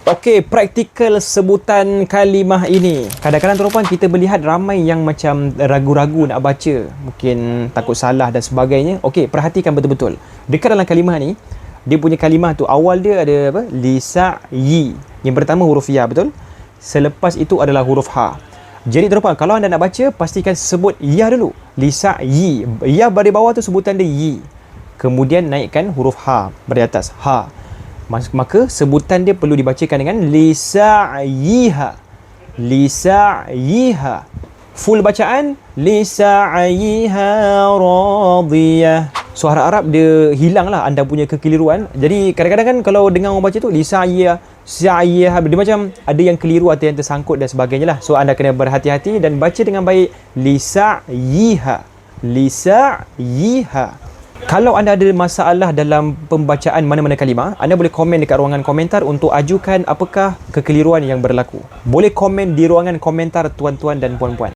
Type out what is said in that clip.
Okey, praktikal sebutan kalimah ini. Kadang-kadang tuan-puan kita melihat ramai yang macam ragu-ragu nak baca. Mungkin takut salah dan sebagainya. Okey, perhatikan betul-betul. Dekat dalam kalimah ni, dia punya kalimah tu awal dia ada apa? Lisa'yi. Yang pertama huruf ya, betul? Selepas itu adalah huruf ha. Jadi tuan-puan, kalau anda nak baca, pastikan sebut ya dulu. Lisa'yi. Ya baris bawah tu sebutan dia yi. Kemudian naikkan huruf ha baris atas. Ha. Maka sebutan dia perlu dibacakan dengan lisa'yiha. Lisa'yiha. Full bacaan lisa'yiha radiyah. Suara Arab dia hilanglah anda punya kekeliruan. Jadi kadang-kadang kan kalau dengar orang baca tu lisa'yiha, sa'yiha, dia macam ada yang keliru atau yang tersangkut dan sebagainya lah. So anda kena berhati-hati dan baca dengan baik. Lisa'yiha. Lisa'yiha. Kalau anda ada masalah dalam pembacaan mana-mana kalimah, anda boleh komen dekat ruangan komentar untuk ajukan apakah kekeliruan yang berlaku. Boleh komen di ruangan komentar tuan-tuan dan puan-puan.